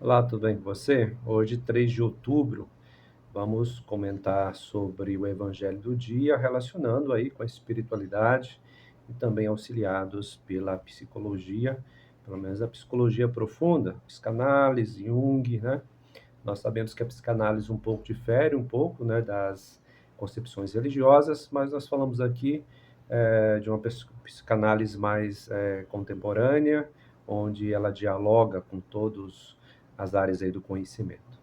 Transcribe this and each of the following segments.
Olá, tudo bem com você? Hoje, 3 de outubro, vamos comentar sobre o Evangelho do dia, relacionando aí com a espiritualidade e também auxiliados pela psicologia, pelo menos a psicologia profunda, psicanálise, Jung, né? Nós sabemos que a psicanálise um pouco difere um pouco, né, das concepções religiosas, mas nós falamos aqui de uma psicanálise mais contemporânea, onde ela dialoga com todas as áreas aí do conhecimento.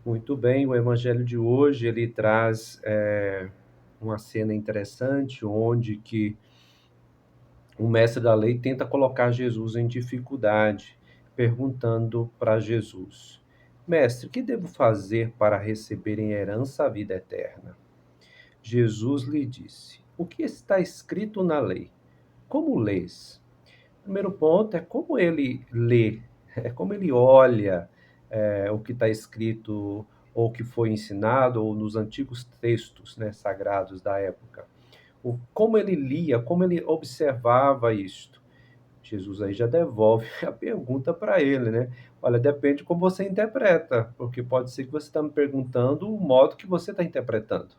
Muito bem, o evangelho de hoje ele traz uma cena interessante, onde que o mestre da lei tenta colocar Jesus em dificuldade, perguntando para Jesus: Mestre, o que devo fazer para receber em herança a vida eterna? Jesus lhe disse: O que está escrito na lei? Como lês? O primeiro ponto é como ele lê, é como ele olha o que está escrito ou o que foi ensinado ou nos antigos textos, né, sagrados da época. Como ele lia, como ele observava isto. Jesus aí já devolve a pergunta para ele, né? Olha, depende de como você interpreta, porque pode ser que você está me perguntando o modo que você está interpretando.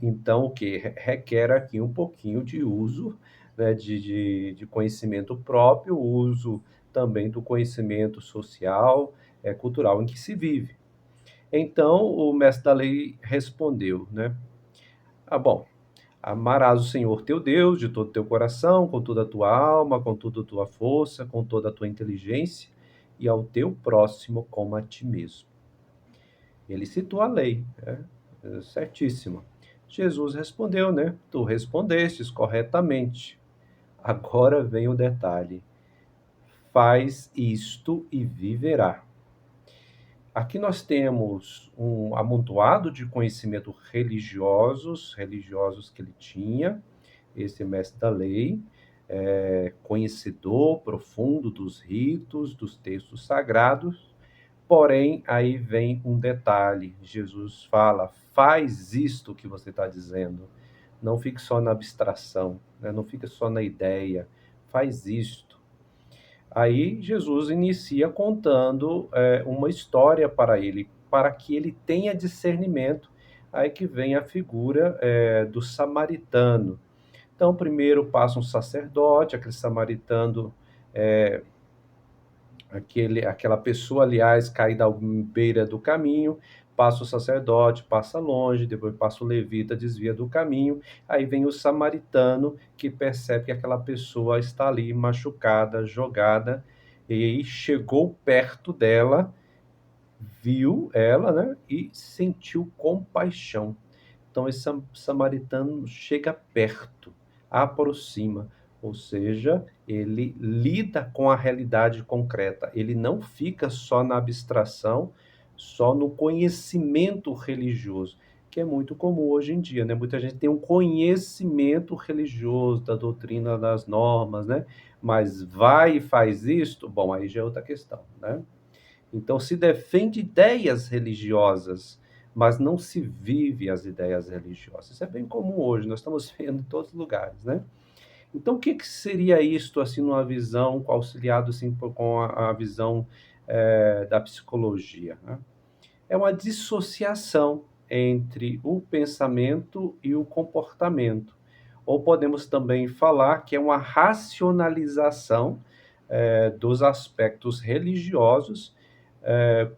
Então, o que requer aqui um pouquinho de uso, né, de conhecimento próprio, uso também do conhecimento social, cultural em que se vive. Então, o mestre da lei respondeu, né? Ah, bom, amarás o Senhor teu Deus de todo o teu coração, com toda a tua alma, com toda a tua força, com toda a tua inteligência, e ao teu próximo como a ti mesmo. Ele citou a lei, né? Certíssima. Jesus respondeu, né? Tu respondestes corretamente. Agora vem o detalhe. Faz isto e viverá. Aqui nós temos um amontoado de conhecimento religiosos que ele tinha, esse mestre da lei, conhecedor profundo dos ritos, dos textos sagrados, porém, aí vem um detalhe: Jesus fala, faz isto que você está dizendo, não fique só na abstração, né? Não fique só na ideia, faz isto. Aí Jesus inicia contando uma história para ele, para que ele tenha discernimento. Aí que vem a figura do samaritano. Então, primeiro passa um sacerdote, aquele samaritano, é, aquela pessoa, aliás, caída à beira do caminho, passa o sacerdote, passa longe, depois passa o levita, desvia do caminho, aí vem o samaritano, que percebe que aquela pessoa está ali machucada, jogada, e aí chegou perto dela, viu ela, né, e sentiu compaixão. Então, esse samaritano chega perto, aproxima, ou seja, ele lida com a realidade concreta. Ele não fica só na abstração, só no conhecimento religioso, que é muito comum hoje em dia, né? Muita gente tem um conhecimento religioso da doutrina, das normas, né? Mas vai e faz isto, bom, aí já é outra questão, né? Então, se defende ideias religiosas, mas não se vive as ideias religiosas. Isso é bem comum hoje, nós estamos vendo em todos os lugares, né? Então, o que que seria isto, assim, numa visão, auxiliado, assim, com a visão da psicologia, né? É uma dissociação entre o pensamento e o comportamento. Ou podemos também falar que é uma racionalização dos aspectos religiosos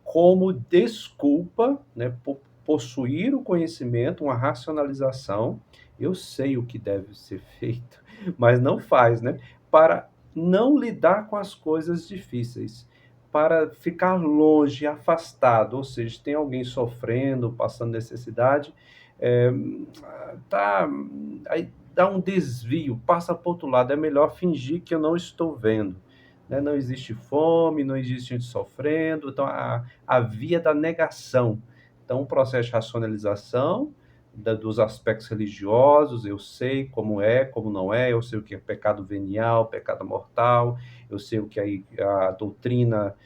como desculpa, né, por possuir o conhecimento, uma racionalização. Eu sei o que deve ser feito, mas não faz, né? Para não lidar com as coisas difíceis, para ficar longe, afastado, ou seja, tem alguém sofrendo, passando necessidade, é, tá, aí dá um desvio, passa para o outro lado, é melhor fingir que eu não estou vendo, né? Não existe fome, não existe gente sofrendo, então a via da negação. Então, um processo de racionalização dos aspectos religiosos, eu sei como é, como não é, eu sei o que é pecado venial, pecado mortal, eu sei o que a doutrina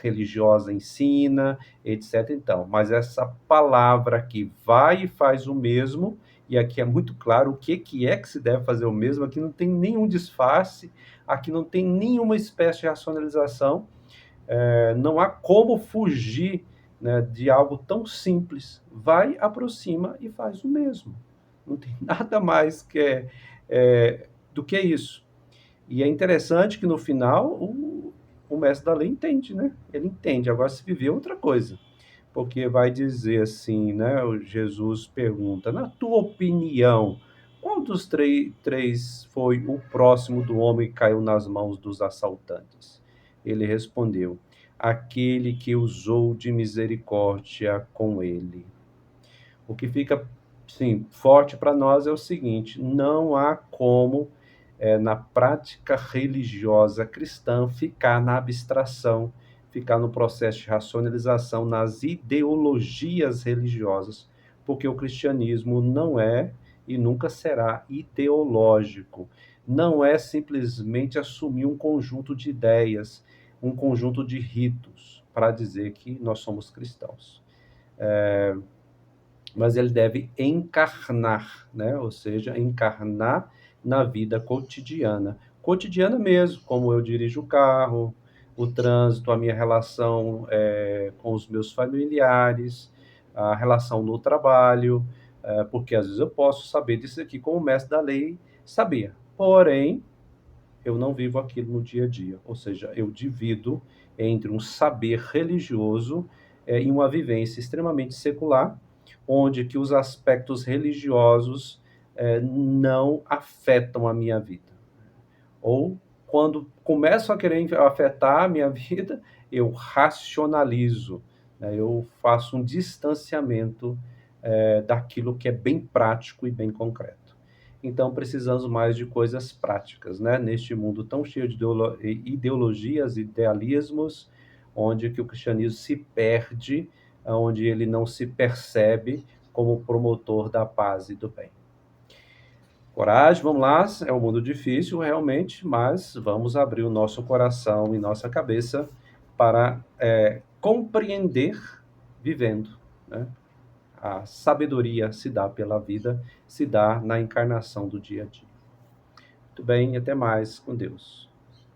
religiosa ensina, etc. Então, mas essa palavra que vai e faz o mesmo, e aqui é muito claro o que é que se deve fazer o mesmo, aqui não tem nenhum disfarce, aqui não tem nenhuma espécie de racionalização, não há como fugir, né, de algo tão simples. Vai, aproxima e faz o mesmo. Não tem nada mais do que isso. E é interessante que no final o mestre da lei entende, né? Ele entende. Agora, se viver é outra coisa. Porque vai dizer assim, né? O Jesus pergunta: na tua opinião, qual dos três foi o próximo do homem que caiu nas mãos dos assaltantes? Ele respondeu: aquele que usou de misericórdia com ele. O que fica, sim, forte para nós é o seguinte: não há como, na prática religiosa cristã, ficar na abstração, ficar no processo de racionalização, nas ideologias religiosas, porque o cristianismo não é e nunca será ideológico. Não é simplesmente assumir um conjunto de ideias, um conjunto de ritos, para dizer que nós somos cristãos. Mas ele deve encarnar, né? Ou seja, encarnar na vida cotidiana. Cotidiana mesmo, como eu dirijo o carro, o trânsito, a minha relação com os meus familiares, a relação no trabalho, porque às vezes eu posso saber disso aqui como o mestre da lei sabia. Porém, eu não vivo aquilo no dia a dia. Ou seja, eu divido entre um saber religioso e uma vivência extremamente secular, onde que os aspectos religiosos não afetam a minha vida. Ou quando começam a querer afetar a minha vida, eu racionalizo, né? Eu faço um distanciamento daquilo que é bem prático e bem concreto. Então, precisamos mais de coisas práticas, né? Neste mundo tão cheio de ideologias, idealismos, onde que o cristianismo se perde, onde ele não se percebe como promotor da paz e do bem. Coragem, vamos lá, é um mundo difícil realmente, mas vamos abrir o nosso coração e nossa cabeça para compreender vivendo, né? A sabedoria se dá pela vida, se dá na encarnação do dia a dia. Muito bem, até mais, com Deus.